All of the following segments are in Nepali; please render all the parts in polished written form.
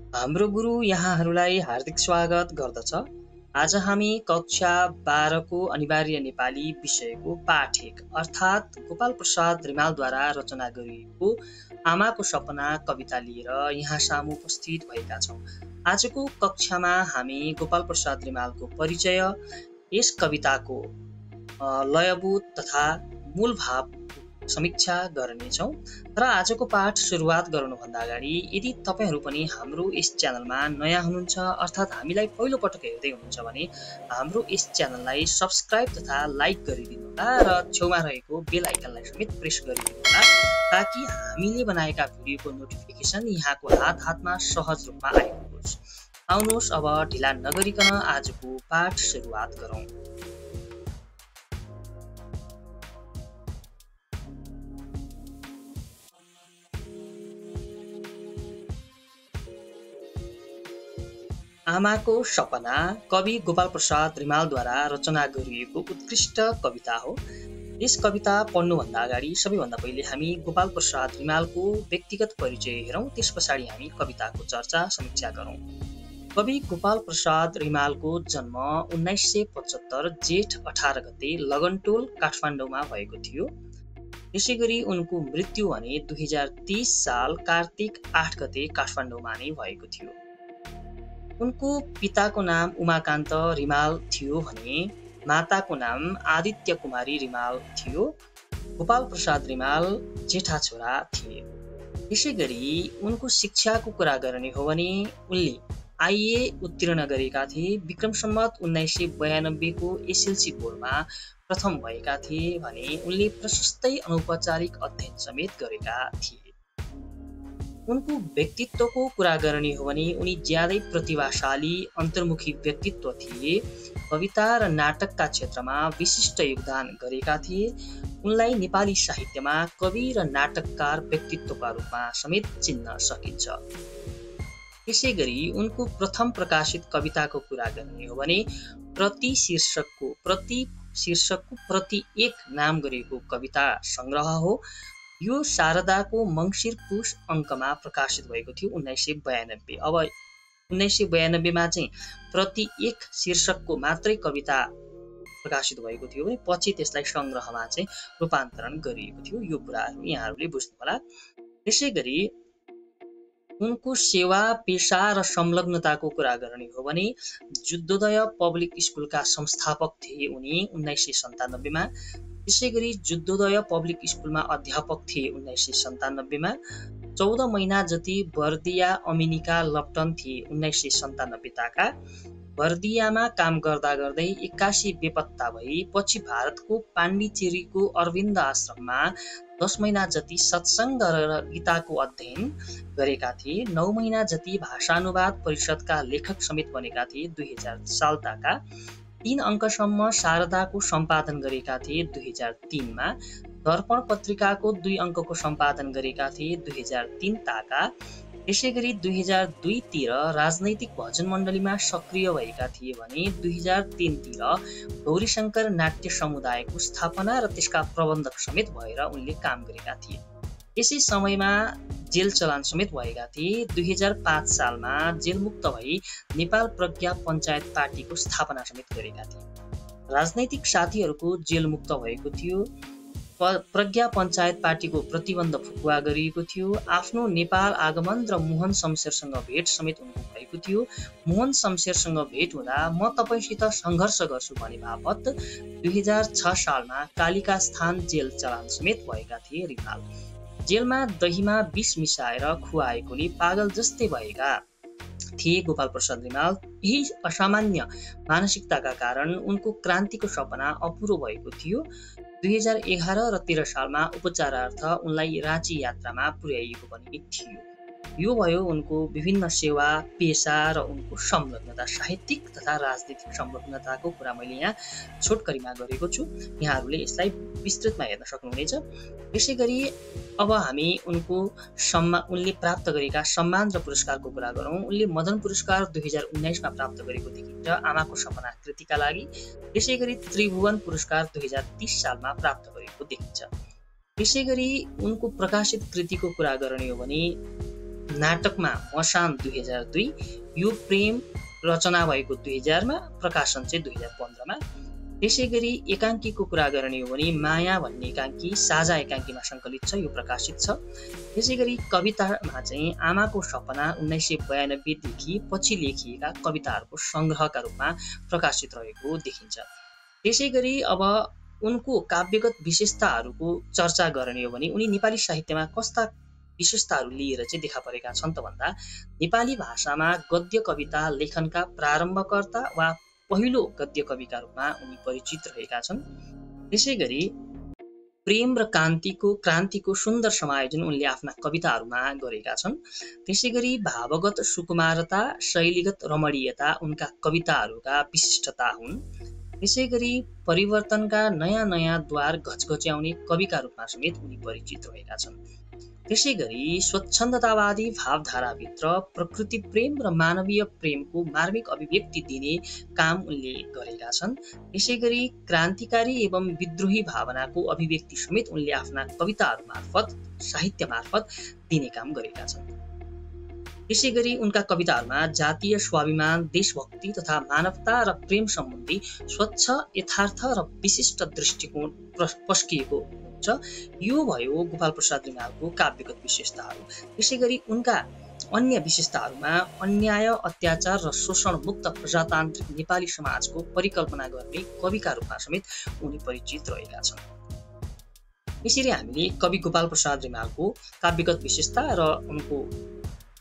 हाम्रो गुरु यहाँहरूलाई हार्दिक स्वागत गर्दछ। आज हामी कक्षा 12 को अनिवार्य नेपाली विषयको पाठ 1 अर्थात् गोपाल प्रसाद रिमालद्वारा रचना गरिएको आमाको सपना कविता लिएर यहाँ सामु उपस्थित भएका छौँ। आजको कक्षामा हामी गोपाल प्रसाद रिमालको परिचय, यस कविताको लयबोध तथा मूल भाव समीक्षा गर्नेछौँ। र आजको पाठ सुरुवात गर्नुभन्दा अगाडि यदि तपाईहरू पनि हाम्रो यस च्यानलमा नयाँ हुनुहुन्छ अर्थात् हामीलाई पहिलो पटक हेर्दै हुनुहुन्छ भने हाम्रो यस च्यानललाई सब्स्क्राइब तथा लाइक गरिदिनुहोला र छेउमा रहेको बेल आइकनलाई समेत प्रेस गरिदिनुहोला ताकि हामीले बनाएका भिडियोको नोटिफिकेसन यहाँको हातमा सहज रूपमा आइपुगोस्। आउनुहोस् अब ढिला नगरिकन आजको पाठ सुरुवात गरौँ। आमाको सपना कवि गोपाल प्रसाद रिमालद्वारा रचना गरिएको उत्कृष्ट कविता हो। यस कविता पढ्नुभन्दा अगाडि सबैभन्दा पहिले हामी गोपाल प्रसाद रिमालको व्यक्तिगत परिचय हेरौँ, त्यस पछाडि हामी कविताको चर्चा समीक्षा गरौँ। कवि गोपाल प्रसाद रिमालको जन्म 1975 जेठ 18 गते लगनटोल काठमाडौँमा भएको थियो। त्यसैगरी उनको मृत्यु भने 2030 साल कार्तिक 8 गते काठमाडौँमा नै भएको थियो। उनको पिताको नाम उमाकान्त रिमाल थियो भने माताको नाम आदित्य कुमारी रिमाल थियो। गोपाल प्रसाद रिमाल जेठा छोरा थिए। त्यसैगरी उनको शिक्षाको कुरा गर्ने हो भने उनले आइए उत्तीर्ण गरेका थिए। विक्रम सम्वत 1992 को एसएलसी बोर्डमा प्रथम भएका थिए भने उनले प्रशस्तै अनौपचारिक अध्ययन समेत गरेका थिए। उनको व्यक्तित्वको कुरा गर्ने हो भने उनी ज्यादै प्रतिभाशाली अन्तर्मुखी व्यक्तित्व थिए। कविता र नाटकका क्षेत्रमा विशिष्ट योगदान गरेका थिए। उनलाई नेपाली साहित्यमा कवि र नाटककार व्यक्तित्वका रूपमा समेत चिन्न सकिन्छ। त्यसैगरी उनको प्रथम प्रकाशित कविताको कुरा गर्ने हो भने प्रति शीर्षकको प्रति एक नाम गरेको कविता संग्रह हो। यो शारदाको मङ्सिर पुष अङ्कमा प्रकाशित भएको थियो 1992। अब 1992 मा चाहिँ प्रति एक शीर्षकको मात्रै कविता प्रकाशित भएको थियो भने पछि त्यसलाई संग्रहमा चाहिँ रूपान्तरण गरिएको थियो। यो कुराहरू यहाँहरूले बुझ्नुहोला। त्यसैगरी उनको सेवा पेशा र संलग्नताको कुरा गर्ने हो भने जुद्धोदय पब्लिक स्कुलका संस्थापक थिए उनी 1997 मा। त्यसैगरी जुद्धोदय पब्लिक स्कुलमा अध्यापक थिए 1997 मा। 14 महिना जति बर्दिया अमेनिका लप्टन थिए 1997 ताका। बर्दियामा काम गर्दा गर्दै 81 बेपत्ता भई पछि भारतको पाण्डिचेरीको अरविन्द आश्रममा 10 महिना जति सत्सङ्ग र गीताको अध्ययन गरेका थिए। 9 महिना जति भाषानुवाद परिषदका लेखक समेत बनेका थिए 2000 साल ताका। 3 अङ्कसम्म शारदाको सम्पादन गरेका थिए 2003 मा। दर्पण पत्रिकाको 2 अङ्कको सम्पादन गरेका थिए 2003 ताका। त्यसैगरी 2002 तिर राजनैतिक भजन मण्डलीमा सक्रिय भएका थिए भने 2003 तिर गौरीशङ्कर नाट्य समुदायको स्थापना र त्यसका प्रबन्धक समेत भएर उनले काम गरेका थिए। यसै समयमा जेल चलान समेत भएका थिए। 2005 सालमा जेलमुक्त भई नेपाल प्रज्ञा पञ्चायत पार्टीको स्थापना समेत गरेका थिए। राजनैतिक साथीहरूको जेलमुक्त भएको थियो। प्रज्ञा पञ्चायत पार्टीको प्रतिबन्ध फुकुवा गरिएको थियो। आफ्नो नेपाल आगमन र मोहन शमशेरसँग भेट समेत उनको भएको थियो। मोहन शमशेरसँग भेट हुँदा म तपाईसित सङ्घर्ष गर्छु भने बापत 2006 सालमा कालिका स्थान जेल चलान समेत भएका थिए रिमाल। जेलमा दहीमा विष मिसाएर खुवाएकोले पागल जस्तै भएका थिए गोपाल प्रसाद रिमाल। यही असामान्य मानसिकताका कारण उनको क्रान्तिको सपना अपुरो भएको थियो। 2011 र 13 सालमा उपचारार्थ उनलाई राँची यात्रामा पुर्याइएको पनि थियो। यो भयो उनको विभिन्न सेवा पेशा र उनको संलग्नता, साहित्यिक तथा राजनीतिक संलग्नताको कुरा मैले यहाँ छोटकरीमा गरेको छु। यहाँहरूले यसलाई विस्तृतमा हेर्न सक्नुहुनेछ। त्यसैगरी अब हामी उनले प्राप्त गरेका सम्मान र पुरस्कारको कुरा गरौँ। उनले मदन पुरस्कार 2019 मा प्राप्त गरेको देखिन्छ आमाको सपना कृतिका लागि। त्यसैगरी त्रिभुवन पुरस्कार 2030 सालमा प्राप्त गरेको देखिन्छ। त्यसैगरी उनको प्रकाशित कृतिको कुरा गर्ने हो भने नाटकमा मसान 2002, यो प्रेम रचना भएको 2000 मा, प्रकाशन चाहिँ 2015 मा। त्यसैगरी एकाङ्कीको कुरा गर्ने हो भने माया भन्ने एकाङ्की साझा एकाङ्कीमा सङ्कलित छ, यो प्रकाशित छ। त्यसैगरी कवितामा चाहिँ आमाको सपना 1992 देखि पछि लेखिएका कविताहरूको सङ्ग्रहका रूपमा प्रकाशित रहेको देखिन्छ। त्यसैगरी अब उनको काव्यगत विशेषताहरूको चर्चा गर्ने हो भने उनी नेपाली साहित्यमा कस्ता विशेषताहरू लिएर चाहिँ देखा परेका छन् त भन्दा नेपाली भाषामा गद्य कविता लेखनका प्रारम्भकर्ता वा पहिलो गद्य कविका रूपमा उनी परिचित रहेका छन्। त्यसैगरी प्रेम र क्रान्तिको सुन्दर समायोजन उनले आफ्ना कविताहरूमा गरेका छन्। त्यसैगरी भावगत सुकुमारता, शैलीगत रमणीयता उनका कविताहरूका विशिष्टता हुन्। त्यसैगरी परिवर्तनका नयाँ नयाँ द्वार घचघच्याउने कविका रूपमा समेत उनी परिचित रहेका छन्। त्यसैगरी स्वच्छन्दतावादी भावधाराभित्र प्रकृति प्रेम र मानवीय प्रेमको मार्मिक अभिव्यक्ति दिने काम उनले गरेका छन्। त्यसैगरी क्रान्तिकारी एवं विद्रोही भावनाको अभिव्यक्ति समेत उनले आफ्ना कविताहरू मार्फत, साहित्य मार्फत दिने काम गरेका छन्। त्यसैगरी उनका कविताहरूमा जातीय स्वाभिमान, देशभक्ति तथा मानवता र प्रेम सम्बन्धी स्वच्छ यथार्थ र विशिष्ट दृष्टिकोण पस्किएको छ। यो भयो गोपाल प्रसाद रिमालको काव्यगत विशेषताहरू। त्यसैगरी उनका अन्य विशेषताहरूमा अन्याय, अत्याचार र शोषण मुक्त प्रजातान्त्रिक नेपाली समाजको परिकल्पना गर्ने कविका रूपमा समेत उनी परिचित रहेका छन्। यसरी हामीले कवि गोपाल प्रसाद रिमालको काव्यगत विशेषता र उनको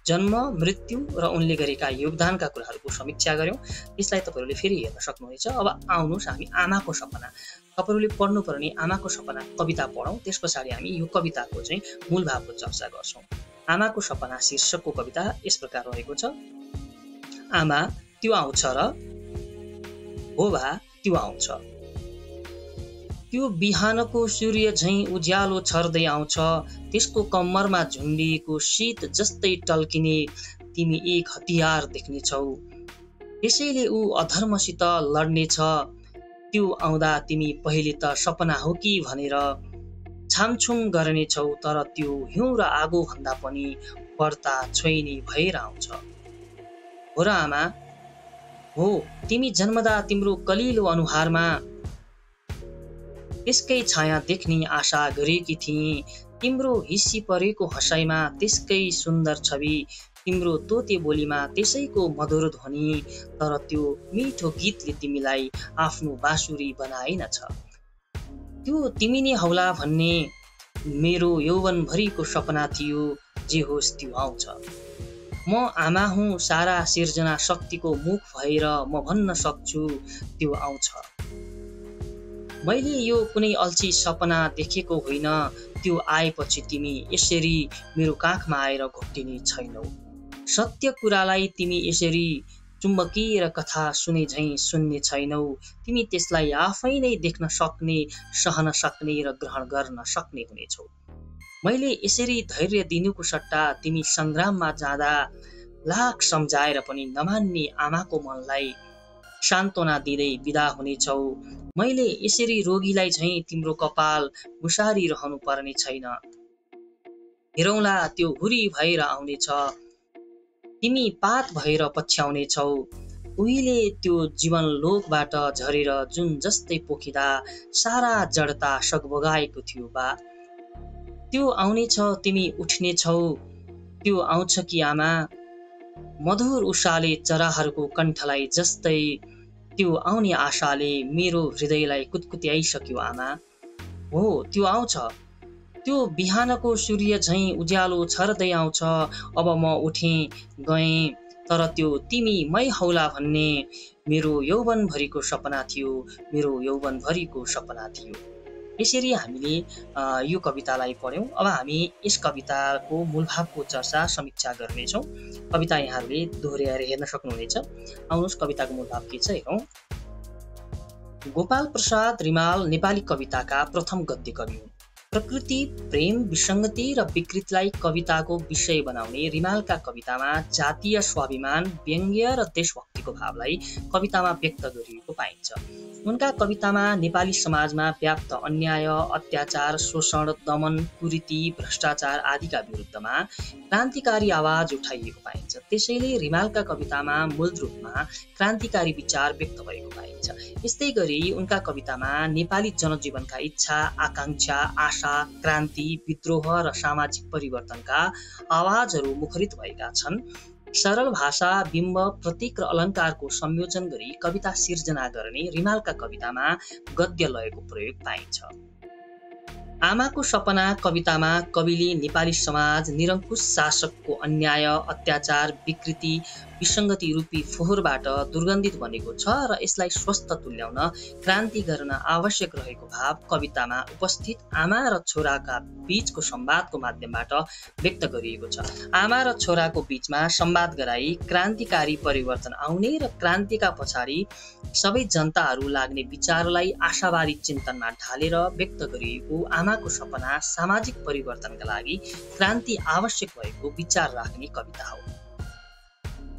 जन्म, मृत्यु र उनले गरेका योगदानका कुराहरूको समीक्षा गर्यौँ। यसलाई तपाईँहरूले फेरि हेर्न सक्नुहुनेछ। अब आउनुहोस् हामी आमाको सपना, तपाईँहरूले पढ्नुपर्ने आमाको सपना कविता पढौँ। त्यस पछाडि हामी यो कविताको चाहिँ मूल भावको चर्चा गर्छौँ। आमाको सपना शीर्षकको कविता यस प्रकार रहेको छ। आमा त्यो आउँछ र हो भा त्यो आउँछ, त्यो बिहानको सूर्य झैँ उज्यालो छर्दै आउँछ, त्यसको कम्मरमा झुन्डिएको शीत जस्तै टल्किने तिमी एक हतियार देख्नेछौ, त्यसैले ऊ अधर्मसित लड्नेछ, त्यो आउँदा तिमी पहिले त सपना हो कि भनेर छामछुम गर्नेछौ, तर त्यो हिउँ र आगो भन्दा पनि बढ्ता छोइनी भएर आउँछ। हो र आमा हो, तिमी जन्मदा तिम्रो कलिलो अनुहारमा त्यसकै छाया देख्ने आशा गरेकी थिएँ, तिम्रो हिस्सी परेको हँसाइमा त्यसकै सुन्दर छवि, तिम्रो तोते बोलीमा त्यसैको मधुर ध्वनि, तर त्यो मिठो गीतले तिमीलाई आफ्नो बाँसुरी बनाएनछ। त्यो तिमी नै हौला भन्ने मेरो यौवनभरिको सपना थियो, जे होस् त्यो आउँछ। म आमा हुँ, सारा सिर्जना शक्तिको मुख भएर म भन्न सक्छु त्यो आउँछ। मैले यो कुनै अल्छी सपना देखेको होइन, त्यो आएपछि तिमी यसरी मेरो काखमा आएर घोप्टिने छैनौ। सत्य कुरालाई तिमी यसरी चुम्बकीय कथा सुने झैँ सुन्ने छैनौ, तिमी त्यसलाई आफै नै देख्न सक्ने, सहन सक्ने र ग्रहण गर्न सक्ने हुनेछौ। मैले यसरी धैर्य दिनुको सट्टा तिमी सङ्ग्राममा जाँदा लाख सम्झाएर पनि नमान्ने आमाको मनलाई सान्त्वना दिँदै बिदा हुनेछौ। मैले यसरी रोगीलाई झैँ तिम्रो कपाल मुसारिरहनु पर्ने छैन, हेरौँला त्यो हुरी भएर आउनेछ, तिमी पात भएर पछ्याउनेछौ। उहिले त्यो जीवन लोकबाट झरेर जुन जस्तै पोखिँदा सारा जडता सगबगाएको थियो बा, त्यो आउनेछ, तिमी उठ्नेछौ, त्यो आउँछ कि आमा, मधुर उषाले चराहरूको कण्ठलाई जस्तै, त्यो आउने आशाले मेरो हृदयलाई कुतकुत्याइसक्यो आमा। हो त्यो आउँछ, त्यो बिहानको सूर्य झैँ उज्यालो छर्दै आउँछ, अब म उठेँ गएँ, तर त्यो तिमी मै हौला भन्ने मेरो यौवनभरिको सपना थियो, मेरो यौवनभरिको सपना थियो। यसरी हामीले यो कवितालाई पढ्यौँ। अब हामी यस कविताको मूलभावको चर्चा समीक्षा गर्नेछौँ। कविता यहाँहरूले दोहोऱ्याएर हेर्न सक्नुहुनेछ। आउनुहोस् कविताको मूलभाव के छ हेरौँ। गोपाल प्रसाद रिमाल नेपाली कविताका प्रथम गद्य कवि हुन्। प्रकृति, प्रेम, विसङ्गति र विकृतिलाई कविताको विषय बनाउने रिमालका कवितामा जातीय स्वाभिमान, व्यङ्ग्य र देशभक्तिको भावलाई कवितामा व्यक्त गरिएको पाइन्छ। उनका कवितामा नेपाली समाजमा व्याप्त अन्याय, अत्याचार, शोषण, दमन, कुरीति, भ्रष्टाचार आदिका विरुद्धमा क्रान्तिकारी आवाज उठाइएको पाइन्छ। त्यसैले रिमालका कवितामा मूल रूपमा क्रान्तिकारी विचार व्यक्त भएको पाइन्छ। यस्तै गरी उनका कवितामा नेपाली जनजीवनका इच्छा, आकांक्षा, आशा, क्रान्ति, विद्रोह र सामाजिक परिवर्तनका आवाजहरू मुखरित भएका छन्। सरल भाषा, बिम्ब, प्रतीक र अलङ्कारको संयोजन गरी कविता सिर्जना गर्ने रिमालका कवितामा गद्य लयको प्रयोग पाइन्छ। आमाको सपना कवितामा कविले नेपाली समाज निरङ्कुश शासकको अन्याय, अत्याचार, विकृति, विसङ्गति रूपी फोहोरबाट दुर्गन्धित बनेको छ र यसलाई स्वस्थ तुल्याउन क्रान्ति गर्न आवश्यक रहेको भाव कवितामा उपस्थित आमा र छोराका बीचको संवादको माध्यमबाट व्यक्त गरिएको छ। आमा र छोराको बीचमा संवाद गराई क्रान्तिकारी परिवर्तन आउने र क्रान्तिका पछाडि सबै जनताहरू लाग्ने विचारलाई आशावादी चिन्तनमा ढालेर व्यक्त गरिएको आमाको सपना सामाजिक परिवर्तनका लागि क्रान्ति आवश्यक भएको विचार राख्ने कविता हो।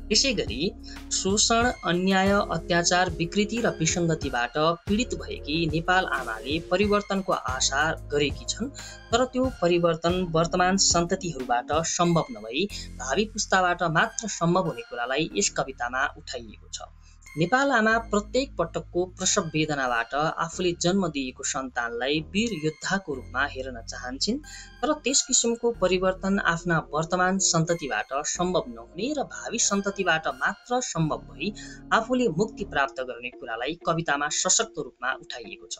त्यसैगरी शोषण, अन्याय, अत्याचार, विकृति र विसङ्गतिबाट पीडित भएकी नेपाल आमाले परिवर्तनको आशा गरेकी छन्, तर त्यो परिवर्तन वर्तमान सन्ततिहरूबाट सम्भव नभई भावी पुस्ताबाट मात्र सम्भव हुने कुरालाई यस कवितामा उठाइएको छ। नेपाल आमा प्रत्येक पटकको प्रसव वेदनाबाट आफूले जन्म दिएको सन्तानलाई वीर योद्धाको रूपमा हेर्न चाहन्छन्, तर त्यस किसिमको परिवर्तन आफ्ना वर्तमान सन्ततिबाट सम्भव नहुने र भावी सन्ततिबाट मात्र सम्भव भई आफूले मुक्ति प्राप्त गर्ने कुरालाई कवितामा सशक्त रूपमा उठाइएको छ।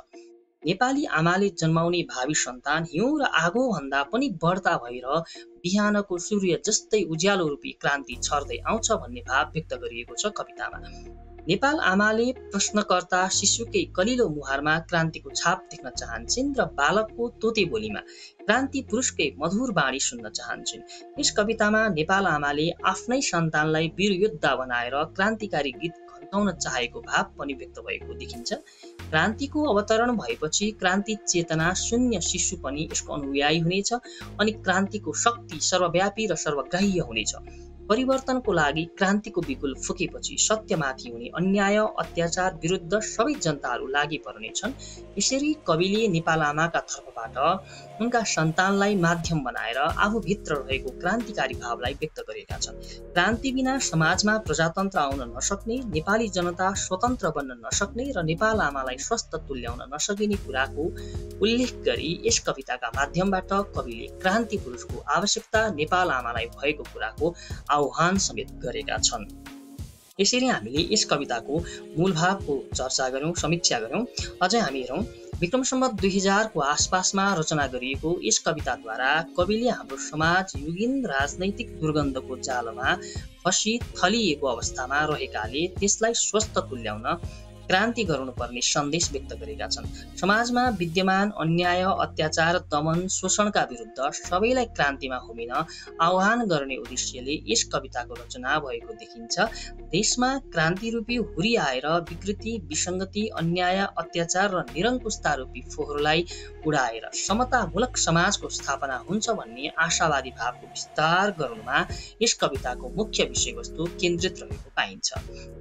नेपाली आमाले जन्माउने भावी सन्तान हिउँ र आगो भन्दा पनि बढ्ता भएर बिहानको सूर्य जस्तै उज्यालो रूपी क्रान्ति छर्दै आउँछ भन्ने भाव व्यक्त गरिएको छ कवितामा। नेपाल आमाले प्रश्नकर्ता शिशुकै कलिलो मुहारमा क्रान्तिको छाप देख्न चाहन्छन् र बालकको तोते बोलीमा क्रान्ति पुरुषकै मधुर बाणी सुन्न चाहन्छन्। यस कवितामा नेपाल आमाले आफ्नै सन्तानलाई वीर योद्धा बनाएर क्रान्तिकारी गीत घन्टाउन चाहेको भाव पनि व्यक्त भएको देखिन्छ। क्रान्तिको अवतरण भएपछि क्रान्ति चेतना शून्य शिशु पनि यसको अनुयायी हुनेछ अनि क्रान्तिको शक्ति सर्वव्यापी र सर्वग्राह्य हुनेछ। परिवर्तनको लागि क्रान्तिको बिगुल फुकेपछि सत्यमाथि हुने अन्याय, अत्याचार विरुद्ध सबै जनताहरू लागि पर्नेछन्। यसरी कविले नेपाल आमाका तर्फबाट उनका सन्तानलाई माध्यम बनाएर आफूभित्र रहेको क्रान्तिकारी भावलाई व्यक्त गरेका छन्। क्रान्ति बिना समाजमा प्रजातन्त्र आउन नसक्ने, नेपाली जनता स्वतन्त्र बन्न नसक्ने र नेपाल आमालाई स्वस्थ तुल्याउन नसकिने कुराको उल्लेख गरी यस कविताका माध्यमबाट कविले क्रान्ति पुरुषको आवश्यकता नेपाल आमालाई भएको कुराको आह्वान समेत गरेका छन्। यसरी हामीले यस कविताको मूल भावको चर्चा गर्यौं, समीक्षा गर्यौं। अझै हामी हेरौं विक्रम सम्वत 2000 को आसपासमा रचना गरिएको यस कविताद्वारा कविले हाम्रो समाज युगीन राजनैतिक दुर्गन्धको जालमा फसी थलिएको अवस्थामा रहेकाले त्यसलाई स्वस्थ तुल्याउन क्रान्ति गर्नुपर्ने सन्देश व्यक्त गरेका छन्। समाजमा विद्यमान अन्याय, अत्याचार, दमन, शोषणका विरुद्ध सबैलाई क्रान्तिमा होमिन आह्वान गर्ने उद्देश्यले यस कविताको रचना भएको देखिन्छ। देशमा क्रान्ति रूपी हुरी आएर विकृति, विसङ्गति, अन्याय, अत्याचार र निरङ्कुशता रूपी फोहोरलाई उडाएर समतामूलक समाजको स्थापना हुन्छ भन्ने आशावादी भावको विस्तार गर्नुमा यस कविताको मुख्य विषयवस्तु केन्द्रित रहेको पाइन्छ।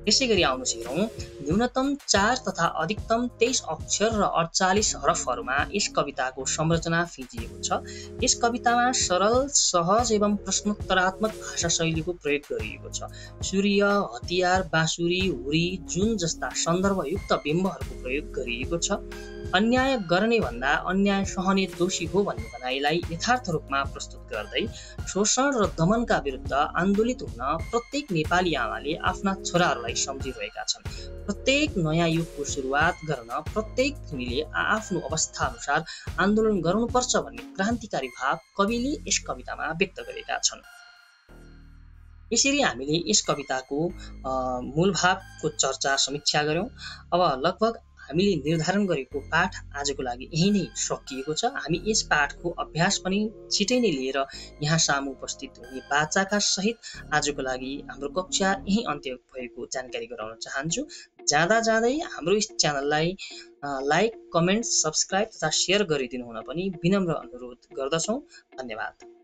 यसैगरी आउनुहोस् हेरौं न्यूनतम 4 तथा अधिकतम 23 अक्षर र 48 हरफहरूमा यस कविताको संरचना फिँजिएको छ। यस कवितामा सरल, सहज एवं प्रश्नोत्तरात्मक भाषा शैलीको प्रयोग गरिएको छ। सूर्य, हतियार, बाँसुरी, हुरी, जुन जस्ता सन्दर्भयुक्त बिम्बहरूको प्रयोग गरिएको छ। अन्याय गर्ने भन्दा अन्याय सहने दोषी हो भन्ने भनाइलाई यथार्थ रूपमा प्रस्तुत गर्दै शोषण र दमनका विरुद्ध आन्दोलित हुन प्रत्येक नेपाली आमाले आफ्ना छोराहरूलाई सम्झिरहेका छन्। प्रत्येक नयाँ युगको सुरुवात गर्न प्रत्येक भूमिले आफ्नो अवस्था अनुसार आन्दोलन गर्नुपर्छ भन्ने क्रान्तिकारी भाव कविले यस कवितामा व्यक्त गरेका छन्। यसरी हामीले यस कविताको मूल भावको चर्चा समीक्षा गर्यौं। अब लगभग हामीले निर्धारण गरेको पाठ आजको लागि यही नै सकिएको छ। हामी यस पाठको अभ्यास पनि छिटै नै लिएर यहाँ सामु उपस्थित हुने बाचाका सहित आजको लागि हाम्रो कक्षा यही अन्त्य भएको जानकारी गराउन चाहन्छु। जाँदा जाँदै हाम्रो यस च्यानललाई लाइक, कमेन्ट, सब्स्क्राइब तथा सेयर गरिदिनु हुन पनि विनम्र अनुरोध गर्दछौँ। धन्यवाद।